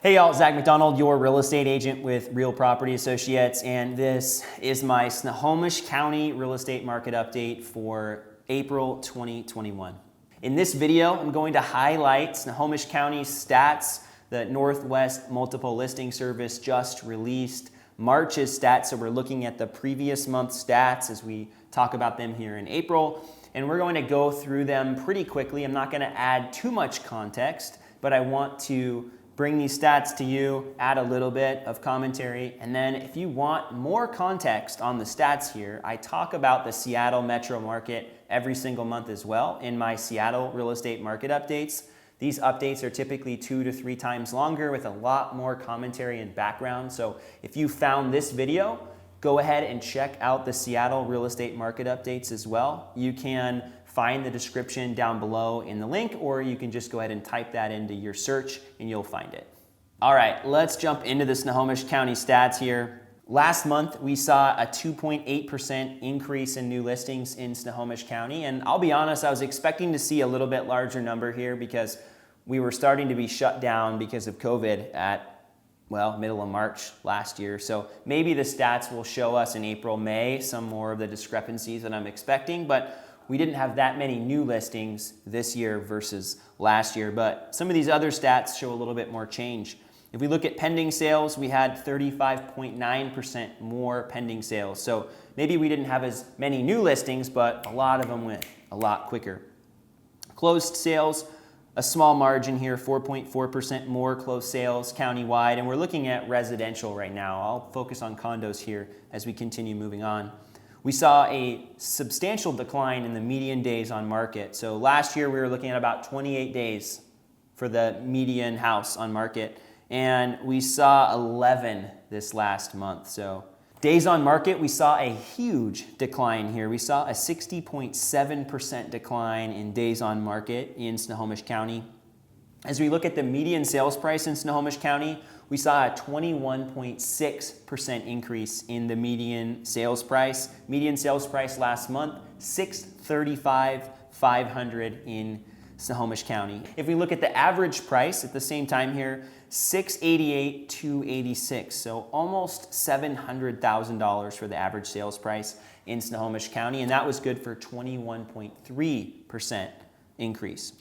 Hey y'all, Zach McDonald, your real estate agent with Real Property Associates, and this is my Snohomish County real estate market update for April 2021. In this video, I'm going to highlight Snohomish County's stats. The Northwest Multiple Listing Service just released March's stats, so we're looking at the previous month's stats as we talk about them here in April, and we're going to go through them pretty quickly. I'm not going to add too much context, but I want to bring these stats to you, add a little bit of commentary, and then if you want more context on the stats here, I talk about the Seattle metro market every single month as well in my Seattle real estate market updates. These updates are typically 2 to 3 times longer with a lot more commentary and background. So if you found this video, go ahead and check out the Seattle real estate market updates as well. You can find the description down below in the link, or you can just go ahead and type that into your search and you'll find it. All right, let's jump into the Snohomish County stats here. Last month, we saw a 2.8% increase in new listings in Snohomish County. And I'll be honest, I was expecting to see a little bit larger number here because we were starting to be shut down because of COVID at, well, middle of March last year. So maybe the stats will show us in April, May, some more of the discrepancies that I'm expecting, but we didn't have that many new listings this year versus last year, but some of these other stats show a little bit more change. If we look at pending sales, we had 35.9% more pending sales. So maybe we didn't have as many new listings, but a lot of them went a lot quicker. Closed sales, a small margin here, 4.4% more closed sales countywide, and we're looking at residential right now. I'll focus on condos here as we continue moving on. We saw a substantial decline in the median days on market. So last year we were looking at about 28 days for the median house on market, and we saw 11 this last month. So days on market, we saw a huge decline here. We saw a 60.7% decline in days on market in Snohomish County. As we look at the median sales price in Snohomish County, we saw a 21.6% increase in the median sales price. Median sales price last month, $635,500 in Snohomish County. If we look at the average price at the same time here, $688,286. So almost $700,000 for the average sales price in Snohomish County, and that was good for 21.3% increase.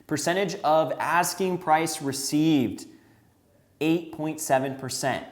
Percentage of asking price received, 8.7%.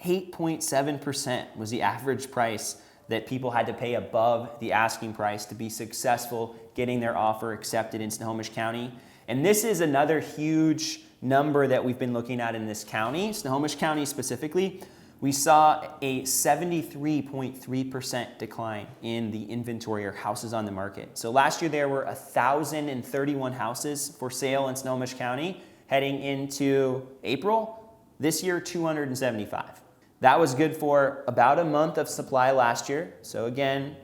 8.7% was the average price that people had to pay above the asking price to be successful getting their offer accepted in Snohomish County. And this is another huge number that we've been looking at in this county, Snohomish County specifically. We saw a 73.3% decline in the inventory or houses on the market. So last year there were 1,031 houses for sale in Snohomish County. Heading into April, this year 275. That was good for about a month of supply last year. So again,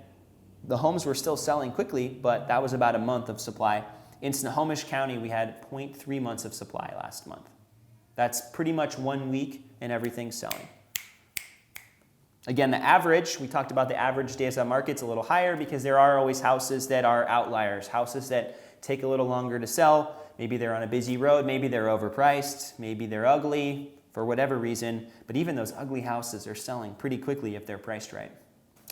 the homes were still selling quickly, but that was about a month of supply. In Snohomish County, we had 0.3 months of supply last month. That's pretty much 1 week and everything's selling. Again, the average, we talked about the average days on market's a little higher because there are always houses that are outliers, houses that take a little longer to sell. Maybe they're on a busy road, maybe they're overpriced, maybe they're ugly for whatever reason, but even those ugly houses are selling pretty quickly if they're priced right.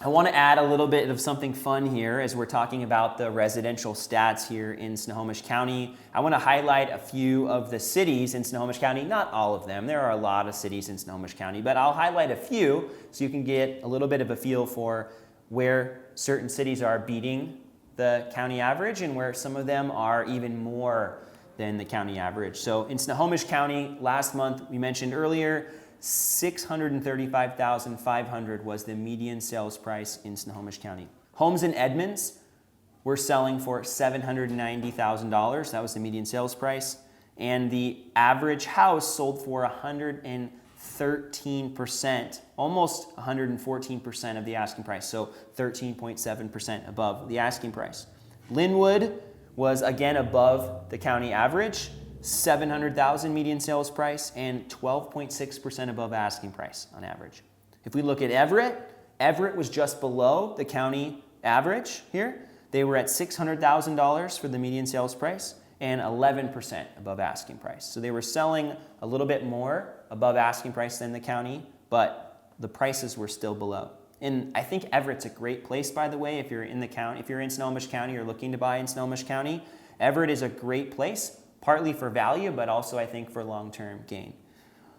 I want to add a little bit of something fun here as we're talking about the residential stats here in Snohomish County. I want to highlight a few of the cities in Snohomish County, not all of them. There are a lot of cities in Snohomish County, but I'll highlight a few so you can get a little bit of a feel for where certain cities are beating the county average and where some of them are even more than the county average. So in Snohomish County, last month, we mentioned earlier, $635,500 was the median sales price in Snohomish County. Homes in Edmonds were selling for $790,000. That was the median sales price. And the average house sold for 113%, almost 114% of the asking price. So 13.7% above the asking price. Linwood was again above the county average, $700,000 median sales price and 12.6% above asking price on average. If we look at Everett, Everett was just below the county average here. They were at $600,000 for the median sales price and 11% above asking price. So they were selling a little bit more above asking price than the county, but the prices were still below. And I think Everett's a great place, by the way, if you're in the county, if you're in Snohomish County or looking to buy in Snohomish County. Everett is a great place, partly for value, but also I think for long-term gain.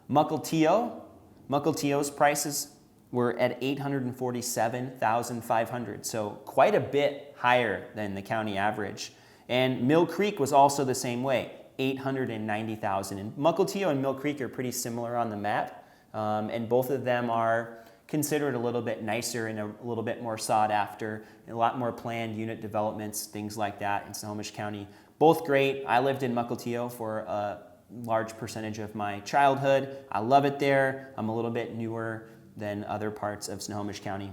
Mukilteo's prices were at $847,500, so quite a bit higher than the county average. And Mill Creek was also the same way, $890,000. And Mukilteo and Mill Creek are pretty similar on the map, and both of them are considered a little bit nicer and a little bit more sought after, and a lot more planned unit developments, things like that in Snohomish County. Both great. I lived in Mukilteo for a large percentage of my childhood. I love it there. I'm a little bit newer than other parts of Snohomish County.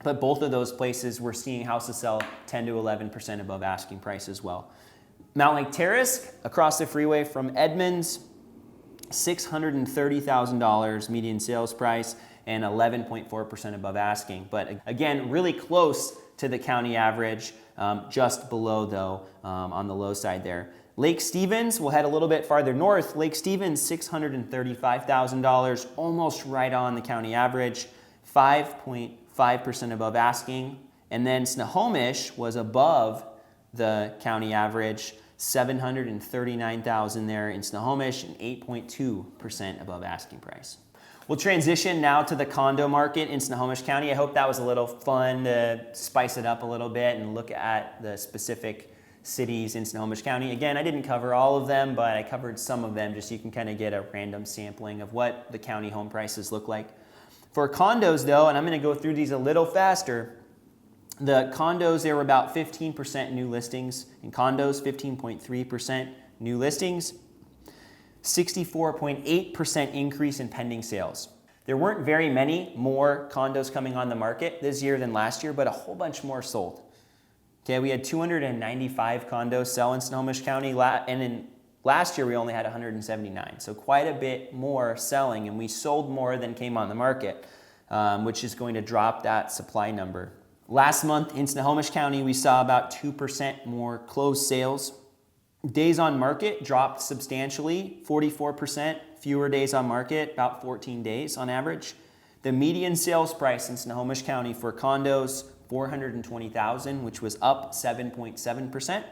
But both of those places we're seeing houses sell 10 to 11% above asking price as well. Mount Lake Terrace, across the freeway from Edmonds, $630,000 median sales price and 11.4% above asking. But again, really close to the county average, just below though, on the low side there. Lake Stevens, we'll head a little bit farther north. Lake Stevens, $635,000, almost right on the county average, 5.5% above asking. And then Snohomish was above the county average, $739,000 there in Snohomish and 8.2% above asking price. We'll transition now to the condo market in Snohomish County. I hope that was a little fun to spice it up a little bit and look at the specific cities in Snohomish County. Again, I didn't cover all of them, but I covered some of them just so you can kind of get a random sampling of what the county home prices look like. For condos though, and I'm going to go through these a little faster, the condos, there were about 15% new listings. In condos, 15.3% new listings. 64.8% increase in pending sales. There weren't very many more condos coming on the market this year than last year, but a whole bunch more sold. Okay, we had 295 condos sell in Snohomish County, and in last year we only had 179. So quite a bit more selling, and we sold more than came on the market, which is going to drop that supply number. Last month in Snohomish County, we saw about 2% more closed sales. Days on market dropped substantially, 44% fewer days on market, about 14 days on average. The median sales price in Snohomish County for condos, $420,000, which was up 7.7%.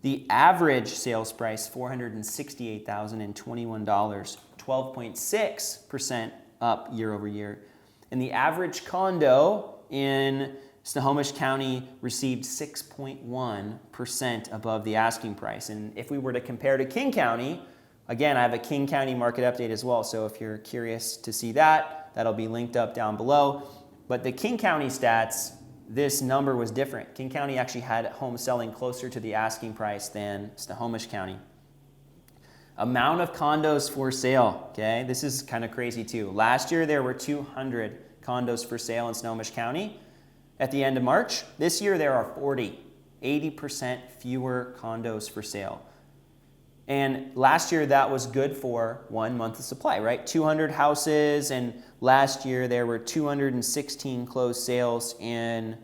The average sales price, $468,000 and $21, 12.6% up year over year. And the average condo in Snohomish County received 6.1% above the asking price. And if we were to compare to King County, again, I have a King County market update as well. So if you're curious to see that, that'll be linked up down below. But the King County stats, this number was different. King County actually had homes selling closer to the asking price than Snohomish County. Amount of condos for sale, okay? This is kind of crazy too. Last year, there were 200 condos for sale in Snohomish County. At the end of March, this year there are 80% fewer condos for sale. And last year that was good for 1 month of supply, right? 200 houses, and last year there were 216 closed sales in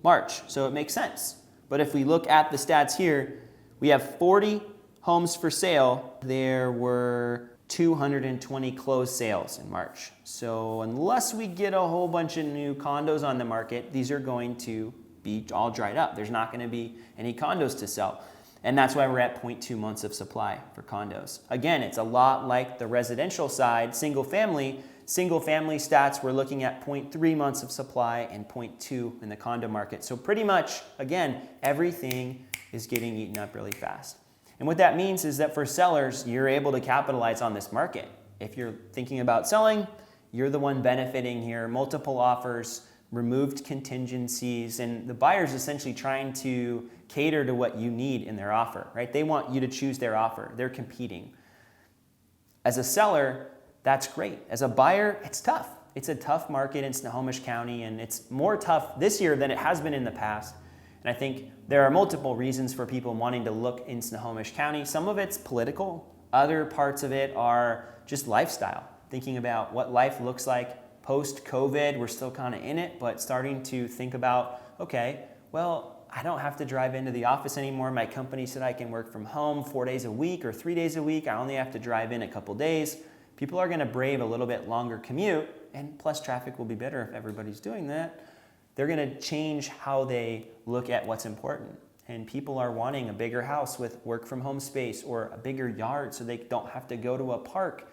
March. So it makes sense. But if we look at the stats here, we have 40 homes for sale. There were 220 closed sales in March. So unless we get a whole bunch of new condos on the market, these are going to be all dried up. There's not going to be any condos to sell. And that's why we're at 0.2 months of supply for condos. Again, it's a lot like the residential side, single family. Single family stats, we're looking at 0.3 months of supply and 0.2 in the condo market. So pretty much, again, everything is getting eaten up really fast. And what that means is that for sellers, you're able to capitalize on this market. If you're thinking about selling, you're the one benefiting here. Multiple offers, removed contingencies, and the buyer's essentially trying to cater to what you need in their offer, right? They want you to choose their offer. They're competing. As a seller, that's great. As a buyer, it's tough. It's a tough market in Snohomish County, and it's more tough this year than it has been in the past. And I think there are multiple reasons for people wanting to look in Snohomish County. Some of it's political. Other parts of it are just lifestyle. Thinking about what life looks like post-COVID. We're still kind of in it, but starting to think about, okay, well, I don't have to drive into the office anymore. My company said I can work from home 4 days a week or 3 days a week. I only have to drive in a couple days. People are gonna brave a little bit longer commute, and plus traffic will be better if everybody's doing that. They're gonna change how they look at what's important. And people are wanting a bigger house with work from home space or a bigger yard so they don't have to go to a park.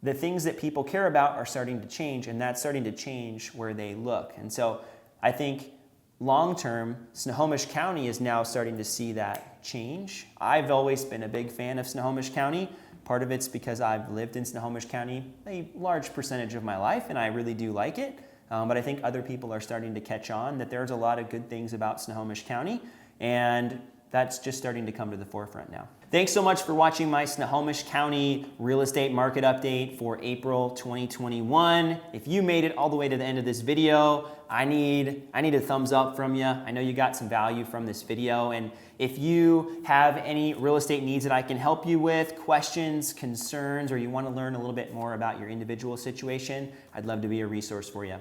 The things that people care about are starting to change, and that's starting to change where they look. And so I think long-term, Snohomish County is now starting to see that change. I've always been a big fan of Snohomish County. Part of it's because I've lived in Snohomish County a large percentage of my life, and I really do like it. But I think other people are starting to catch on that there's a lot of good things about Snohomish County, and that's just starting to come to the forefront now. Thanks so much for watching my Snohomish County real estate market update for April 2021. If you made it all the way to the end of this video, I need a thumbs up from you. I know you got some value from this video, and if you have any real estate needs that I can help you with, questions, concerns, or you want to learn a little bit more about your individual situation, I'd love to be a resource for you.